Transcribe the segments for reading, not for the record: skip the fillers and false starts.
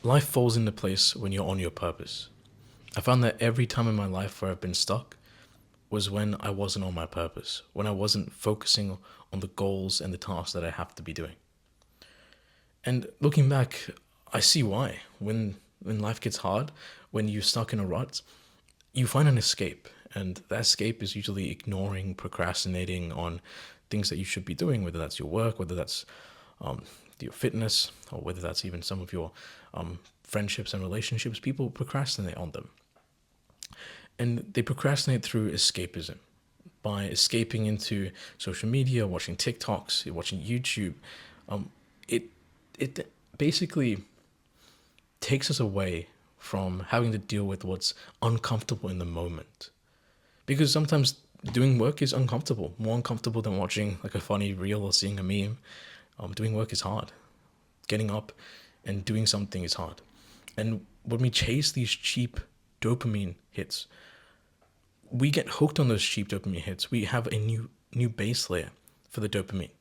Life falls into place when you're on your purpose. I found that every time in my life where I've been stuck was when I wasn't on my purpose, when I wasn't focusing on the goals and the tasks that I have to be doing. And looking back, I see why. When life gets hard, when you're stuck in a rut, you find an escape. And that escape is usually ignoring, procrastinating on things that you should be doing, whether that's your work, whether that's um, your fitness, or whether that's even some of your friendships and relationships. People procrastinate on them. And they procrastinate through escapism by escaping into social media, watching TikToks, watching YouTube. It it basically takes us away from having to deal with what's uncomfortable in the moment. Because sometimes doing work is uncomfortable, more uncomfortable than watching like a funny reel or seeing a meme. Doing work is hard. Getting up and doing something is hard. And when we chase these cheap dopamine hits, we get hooked on those cheap dopamine hits. We have a new base layer for the dopamine.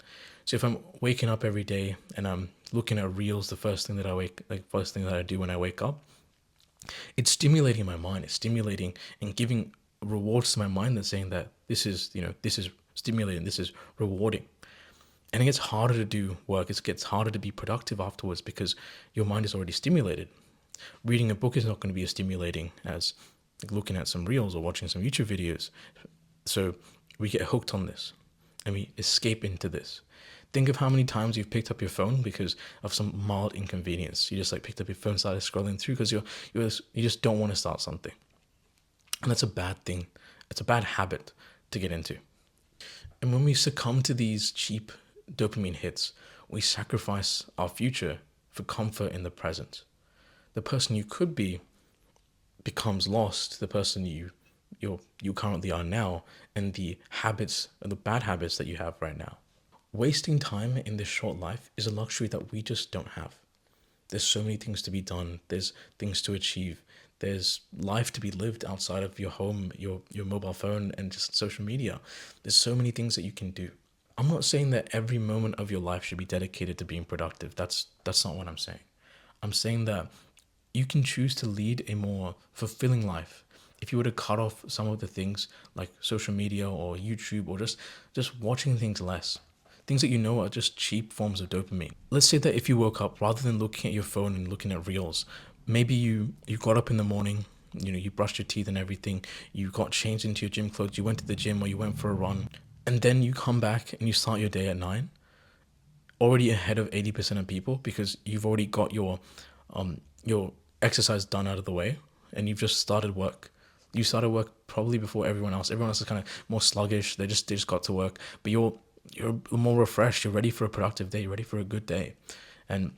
So if I'm waking up every day and I'm looking at reels, the first thing that I do when I wake up, it's stimulating my mind. It's stimulating and giving rewards to my mind that's saying that this is stimulating, this is rewarding. And it gets harder to do work. It gets harder to be productive afterwards because your mind is already stimulated. Reading a book is not going to be as stimulating as looking at some reels or watching some YouTube videos. So we get hooked on this and we escape into this. Think of how many times you've picked up your phone because of some mild inconvenience. You just like picked up your phone, started scrolling through because you just don't want to start something. And that's a bad thing. It's a bad habit to get into. And when we succumb to these cheap dopamine hits, we sacrifice our future for comfort in the present. The person you could be becomes lost. The person you currently are now, and the habits and the bad habits that you have right now. Wasting time in this short life is a luxury that we just don't have. There's so many things to be done. There's things to achieve. There's life to be lived outside of your home, your mobile phone, and just social media. There's so many things that you can do. I'm not saying that every moment of your life should be dedicated to being productive. That's not what I'm saying. I'm saying that you can choose to lead a more fulfilling life if you were to cut off some of the things like social media or YouTube or just watching things less. Things that you know are just cheap forms of dopamine. Let's say that if you woke up, rather than looking at your phone and looking at reels, maybe you got up in the morning, you brushed your teeth and everything, you got changed into your gym clothes, you went to the gym or you went for a run, and then you come back and you start your day at 9, already ahead of 80% of people because you've already got your exercise done out of the way and you've just started work. You started work probably before everyone else. Everyone else is kind of more sluggish. They just got to work, but you're more refreshed. You're ready for a productive day. You're ready for a good day. And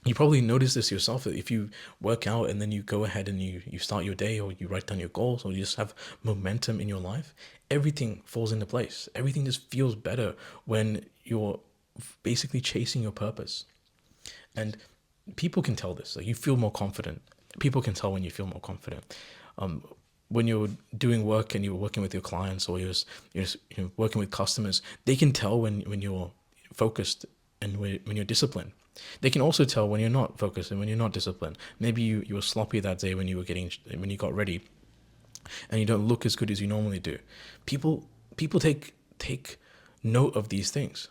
you probably notice this yourself that if you work out and then you go ahead and you start your day or you write down your goals or you just have momentum in your life, everything falls into place. Everything just feels better when you're basically chasing your purpose. And people can tell this. Like you feel more confident. People can tell when you feel more confident. When you're doing work and you're working with your clients or you're working with customers, they can tell when you're focused and when you're disciplined. They can also tell when you're not focused and when you're not disciplined. Maybe you were sloppy that day when you got ready, and you don't look as good as you normally do. People take note of these things,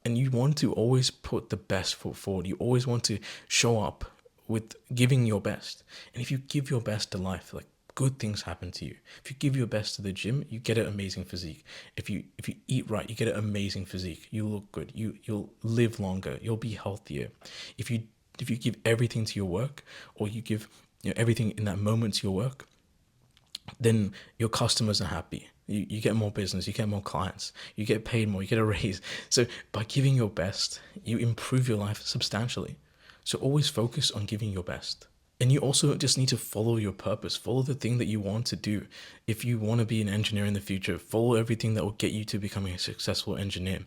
and you want to always put the best foot forward. You always want to show up with giving your best. And if you give your best to life, like good things happen to you. If you give your best to the gym, you get an amazing physique. If you eat right, you get an amazing physique. You look good. You'll live longer. You'll be healthier. If you give everything to your work, or you give everything in that moment to your work, then your customers are happy. You get more business, you get more clients, you get paid more, you get a raise. So by giving your best, you improve your life substantially. So always focus on giving your best. And you also just need to follow your purpose, follow the thing that you want to do. If you want to be an engineer in the future, follow everything that will get you to becoming a successful engineer.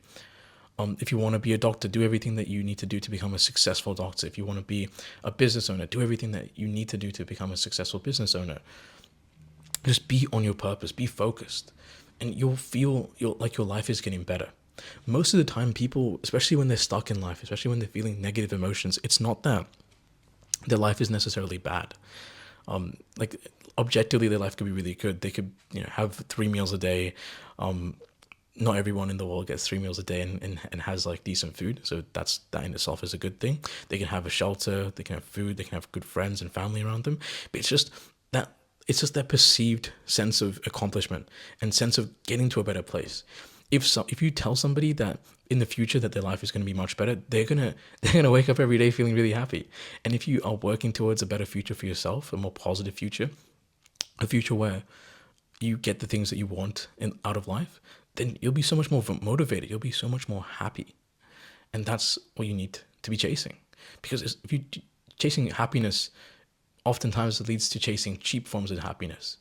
If you want to be a doctor, do everything that you need to do to become a successful doctor. If you want to be a business owner, do everything that you need to do to become a successful business owner. Just be on your purpose, be focused, and you'll feel like your life is getting better. Most of the time, people, especially when they're stuck in life, especially when they're feeling negative emotions, it's not that their life is necessarily bad. Like objectively, their life could be really good. They could, have 3 meals a day. Not everyone in the world gets 3 meals a day and has like decent food. So that in itself is a good thing. They can have a shelter, they can have food, they can have good friends and family around them. But that it's just that perceived sense of accomplishment and sense of getting to a better place. If you tell somebody that in the future that their life is going to be much better, they're gonna wake up every day feeling really happy. And if you are working towards a better future for yourself, a more positive future, a future where you get the things that you want out of life, then you'll be so much more motivated. You'll be so much more happy, and that's what you need to be chasing. Because if you chasing happiness, oftentimes it leads to chasing cheap forms of happiness,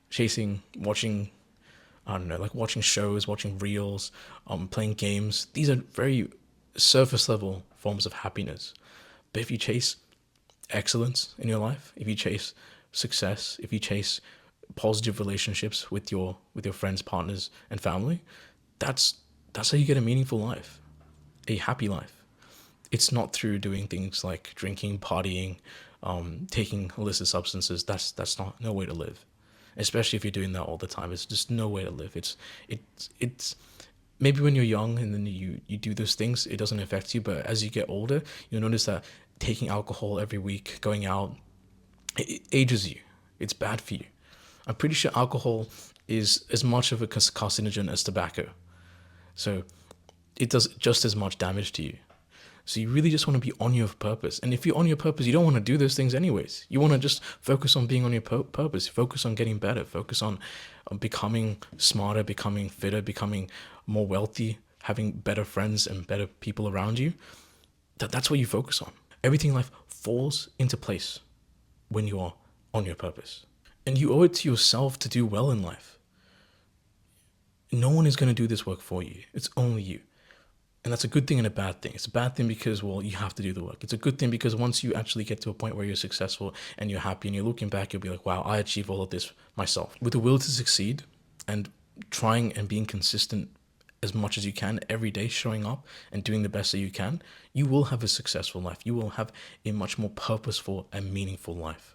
chasing watching. I don't know, like watching shows, watching reels, playing games. These are very surface level forms of happiness. But if you chase excellence in your life, if you chase success, if you chase positive relationships with your friends, partners, and family, that's how you get a meaningful life, a happy life. It's not through doing things like drinking, partying, taking illicit substances. That's not no way to live. Especially if you're doing that all the time, it's just no way to live. It's maybe when you're young and then you do those things, it doesn't affect you. But as you get older, you'll notice that taking alcohol every week, going out, it ages you. It's bad for you. I'm pretty sure alcohol is as much of a carcinogen as tobacco. So it does just as much damage to you. So you really just want to be on your purpose. And if you're on your purpose, you don't want to do those things anyways. You want to just focus on being on your purpose, focus on getting better, focus on becoming smarter, becoming fitter, becoming more wealthy, having better friends and better people around you. That's what you focus on. Everything in life falls into place when you are on your purpose. And you owe it to yourself to do well in life. No one is going to do this work for you. It's only you. And that's a good thing and a bad thing. It's a bad thing because, well, you have to do the work. It's a good thing because once you actually get to a point where you're successful and you're happy and you're looking back, you'll be like, wow, I achieved all of this myself. With the will to succeed and trying and being consistent as much as you can every day, showing up and doing the best that you can, you will have a successful life. You will have a much more purposeful and meaningful life.